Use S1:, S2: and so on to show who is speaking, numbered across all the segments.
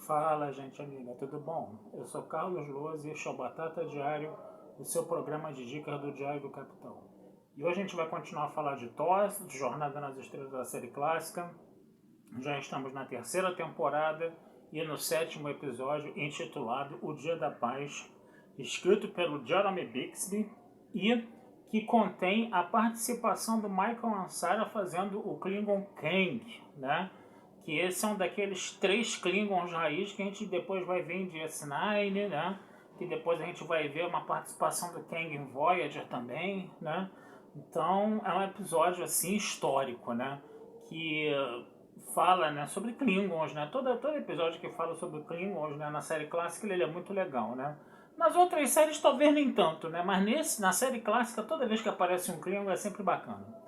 S1: Fala, gente amiga, tudo bom? Eu sou Carlos Loz e este é o Batata Diário, o seu programa de dicas do Diário do Capitão. E hoje a gente vai continuar a falar de TOS, de Jornada nas Estrelas da série clássica. Já estamos na terceira temporada e no sétimo episódio, intitulado O Dia da Paz, escrito pelo Jeremy Bixby e que contém a participação do Michael Ansara fazendo o Klingon Kang, né? Que esse é um daqueles 3 Klingons raiz que a gente depois vai ver em DS9, né? Que depois a gente vai ver uma participação do Kang em Voyager também, né? Então é um episódio assim histórico, né? Que fala, né, sobre Klingons, né? Todo episódio que fala sobre Klingons, né, na série clássica ele é muito legal, né? Nas outras séries talvez nem tanto, né? Mas na série clássica toda vez que aparece um Klingon é sempre bacana.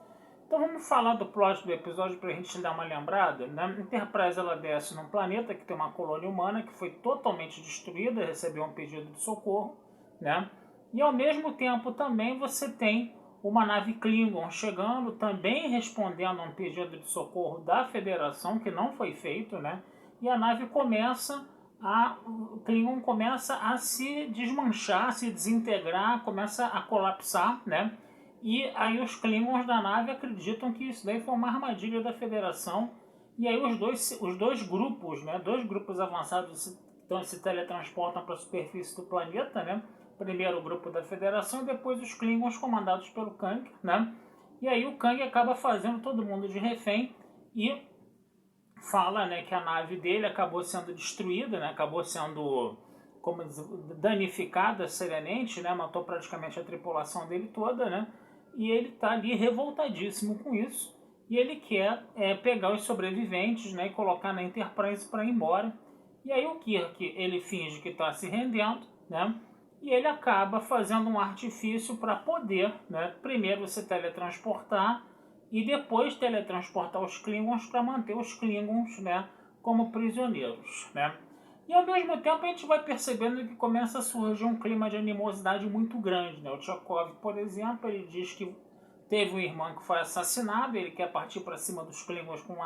S1: Então vamos falar do plot do episódio para a gente dar uma lembrada. Né? Enterprise ela desce num planeta que tem uma colônia humana que foi totalmente destruída, recebeu um pedido de socorro, né? E ao mesmo tempo também você tem uma nave Klingon chegando, também respondendo a um pedido de socorro da Federação, que não foi feito, né? E a nave o Klingon começa a se desmanchar, se desintegrar, começa a colapsar, né? E aí os Klingons da nave acreditam que isso daí foi uma armadilha da Federação. E aí os dois grupos, né, 2 grupos avançados se teletransportam para a superfície do planeta, né? Primeiro o grupo da Federação e depois os Klingons comandados pelo Kang, né? E aí o Kang acaba fazendo todo mundo de refém e fala, né, que a nave dele acabou sendo destruída, né? Acabou sendo danificada seriamente, né? Matou praticamente a tripulação dele toda, né? E ele está ali revoltadíssimo com isso. E ele quer pegar os sobreviventes, né, e colocar na Enterprise para ir embora. E aí o Kirk ele finge que está se rendendo, né? E ele acaba fazendo um artifício para poder, né, primeiro se teletransportar e depois teletransportar os Klingons para manter os Klingons, né, como prisioneiros, né? E ao mesmo tempo a gente vai percebendo que começa a surgir um clima de animosidade muito grande, né? O Chekov, por exemplo, ele diz que teve um irmão que foi assassinado, ele quer partir para cima dos Klingons com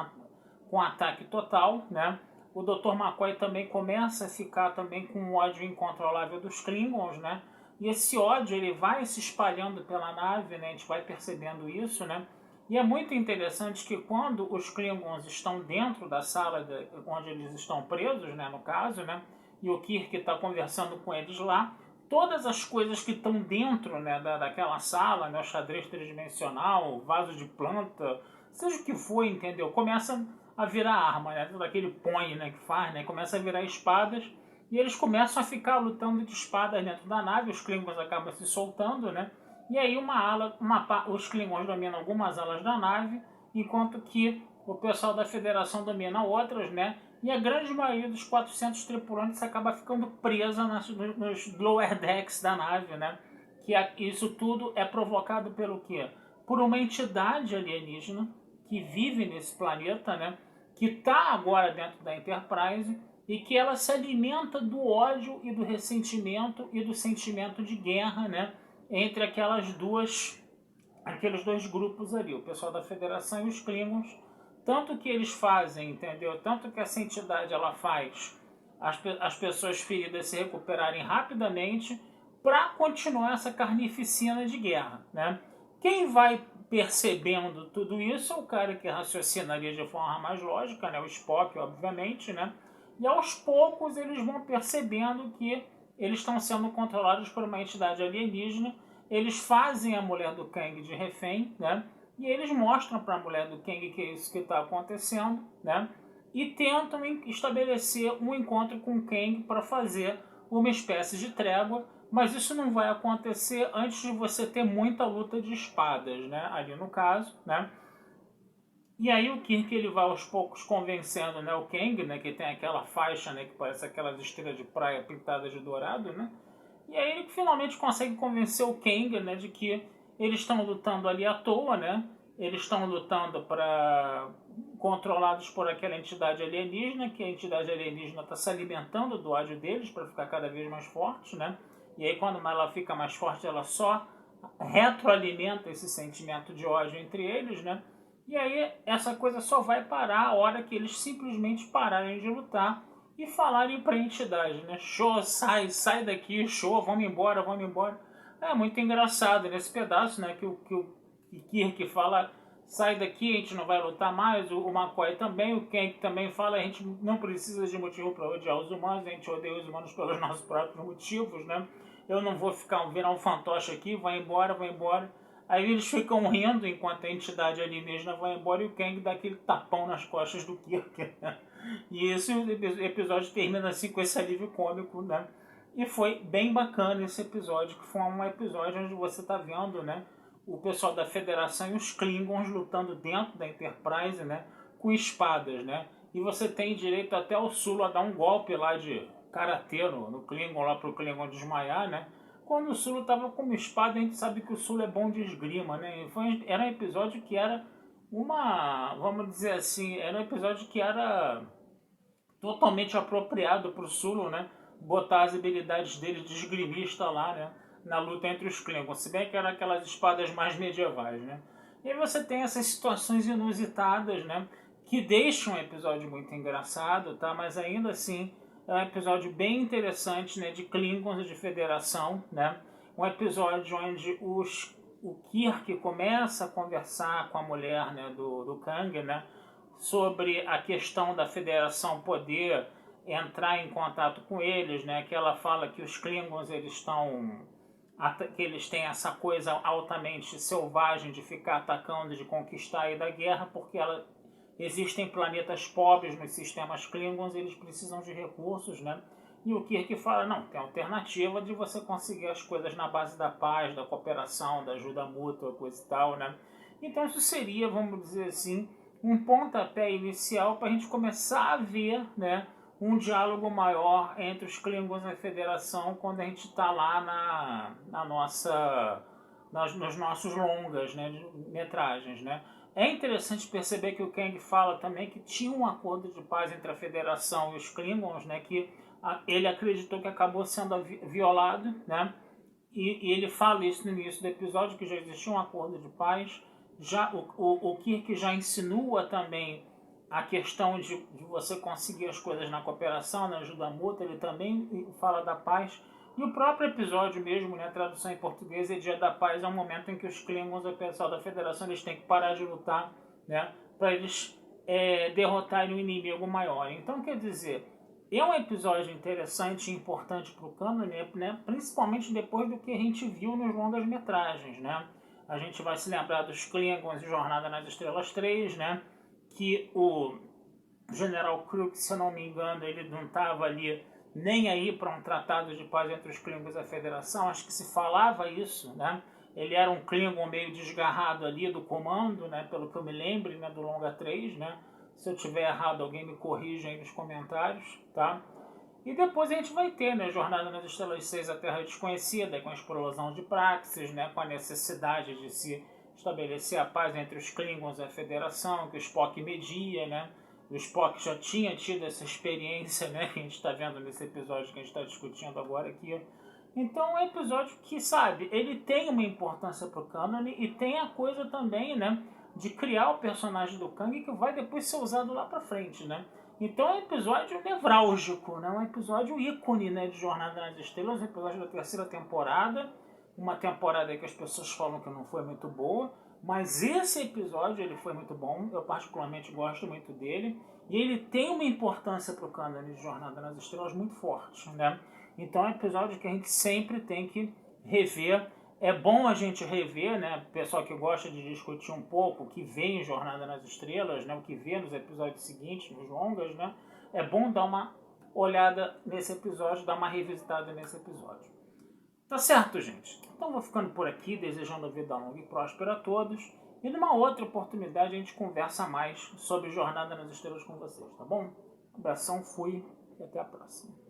S1: um ataque total, né? O Dr. McCoy também começa a ficar também com um ódio incontrolável dos Klingons, né? E esse ódio ele vai se espalhando pela nave, né? A gente vai percebendo isso, né? E é muito interessante que quando os Klingons estão dentro da sala onde eles estão presos, né, no caso, né, e o Kirk está conversando com eles lá, todas as coisas que estão dentro, né, daquela sala, né, o xadrez tridimensional, o vaso de planta, seja o que for, entendeu? Começa a virar arma, né, todo aquele põe, né, que faz, né, começa a virar espadas, e eles começam a ficar lutando de espadas dentro da nave, os Klingons acabam se soltando, né? E aí os Klingons dominam algumas alas da nave, enquanto que o pessoal da Federação domina outras, né? E a grande maioria dos 400 tripulantes acaba ficando presa nos lower decks da nave, né? Isso tudo é provocado pelo quê? Por uma entidade alienígena que vive nesse planeta, né? Que está agora dentro da Enterprise e que ela se alimenta do ódio e do ressentimento e do sentimento de guerra, né? Entre aqueles 2 grupos ali, o pessoal da Federação e os Klingons. Tanto que eles fazem, entendeu? Tanto que essa entidade ela faz as pessoas feridas se recuperarem rapidamente para continuar essa carnificina de guerra, né? Quem vai percebendo tudo isso é o cara que raciocina ali de forma mais lógica, né? O Spock, obviamente, né? E aos poucos eles vão percebendo que eles estão sendo controlados por uma entidade alienígena. Eles fazem a mulher do Kang de refém, né? E eles mostram para a mulher do Kang que é isso que está acontecendo, né? E tentam estabelecer um encontro com o Kang para fazer uma espécie de trégua, mas isso não vai acontecer antes de você ter muita luta de espadas, né? Ali no caso, né? E aí o Kirk ele vai aos poucos convencendo, né, o Kang, né, que tem aquela faixa, né, que parece aquelas estrelas de praia pintadas de dourado, né? E aí ele finalmente consegue convencer o Kang, né, de que eles estão lutando ali à toa, né? Eles estão lutando para controlados por aquela entidade alienígena, que a entidade alienígena está se alimentando do ódio deles para ficar cada vez mais forte, né? E aí quando ela fica mais forte, ela só retroalimenta esse sentimento de ódio entre eles, né? E aí essa coisa só vai parar a hora que eles simplesmente pararem de lutar e falarem para a entidade, né? Show, sai daqui, show, vamos embora, vamos embora. É muito engraçado nesse pedaço, né? Que o Kirk fala, sai daqui, a gente não vai lutar mais. O McCoy também, o Kang também fala, a gente não precisa de motivo para odiar os humanos, a gente odeia os humanos pelos nossos próprios motivos, né? Eu não vou virar um fantoche aqui, vai embora, vai embora. Aí eles ficam rindo enquanto a entidade alienígena vai embora e o Kang dá aquele tapão nas costas do Kirk. E esse episódio termina assim com esse alívio cômico, né? E foi bem bacana esse episódio, que foi um episódio onde você tá vendo, né? O pessoal da Federação e os Klingons lutando dentro da Enterprise, né? Com espadas, né? E você tem direito até o Sulu a dar um golpe lá de karatê no Klingon, lá pro Klingon desmaiar, né? Quando o Sulu tava com uma espada, a gente sabe que o Sulu é bom de esgrima, né? Era um episódio que era vamos dizer assim, era um episódio que era totalmente apropriado pro Sulu, né? Botar as habilidades dele de esgrimista lá, né? Na luta entre os Klingons, se bem que eram aquelas espadas mais medievais, né? E aí você tem essas situações inusitadas, né? Que deixam o episódio muito engraçado, tá? Mas ainda assim é um episódio bem interessante, né? De Klingons e de Federação, né? Um episódio onde o Kirk começa a conversar com a mulher, né? Do Kang, né? Sobre a questão da Federação poder entrar em contato com eles, né? Que ela fala que os Klingons que eles têm essa coisa altamente selvagem de ficar atacando, de conquistar e da guerra, porque existem planetas pobres nos sistemas Klingons, eles precisam de recursos, né? E o Kirk fala, não, tem alternativa de você conseguir as coisas na base da paz, da cooperação, da ajuda mútua, coisa e tal, né? Então isso seria, vamos dizer assim, um pontapé inicial para a gente começar a ver, né, um diálogo maior entre os Klingons e a Federação quando a gente está lá nos nossos longas, né, metragens, né. É interessante perceber que o Kang fala também que tinha um acordo de paz entre a Federação e os Klingons, né, que ele acreditou que acabou sendo violado, né, e ele fala isso no início do episódio, que já existia um acordo de paz. Já o Kirk já insinua também a questão de você conseguir as coisas na cooperação, na ajuda mútua, ele também fala da paz. E o próprio episódio mesmo, né, a tradução em português é Dia da Paz, é um momento em que os Klingons, o pessoal da Federação, eles têm que parar de lutar, né, para eles derrotarem um inimigo maior. Então, quer dizer, é um episódio interessante e importante para o canon, né, principalmente depois do que a gente viu nos longas-metragens, né. A gente vai se lembrar dos Klingons e Jornada nas Estrelas 3, né, que o General Kruk, se eu não me engano, ele não estava ali nem aí para um tratado de paz entre os Klingons e a Federação, acho que se falava isso, né? Ele era um Klingon meio desgarrado ali do comando, né? Pelo que eu me lembro, né? Do Longa 3, né? Se eu tiver errado, alguém me corrija aí nos comentários, tá? E depois a gente vai ter, né? Jornada nas Estrelas 6, a Terra Desconhecida, com a explosão de Praxis, né? Com a necessidade de se estabelecer a paz entre os Klingons e a Federação, que o Spock media, né? O Spock já tinha tido essa experiência, né? Que a gente está vendo nesse episódio que a gente está discutindo agora aqui. Então é um episódio que, sabe, ele tem uma importância pro canon e tem a coisa também, né? De criar o personagem do Kang que vai depois ser usado lá pra frente, né? Então é um episódio nevrálgico, né? Um episódio ícone, né? De Jornada nas Estrelas, um episódio da terceira temporada. Uma temporada que as pessoas falam que não foi muito boa. Mas esse episódio ele foi muito bom, eu particularmente gosto muito dele. E ele tem uma importância para o canon de Jornada nas Estrelas muito forte, né? Então é um episódio que a gente sempre tem que rever. É bom a gente rever, né? O pessoal que gosta de discutir um pouco, que vê em Jornada nas Estrelas, né? O que vê nos episódios seguintes, nos longas, né? É bom dar uma olhada nesse episódio, dar uma revisitada nesse episódio. Tá certo, gente? Então vou ficando por aqui, desejando vida longa e próspera a todos. E numa outra oportunidade a gente conversa mais sobre Jornada nas Estrelas com vocês, tá bom? Abração, fui e até a próxima.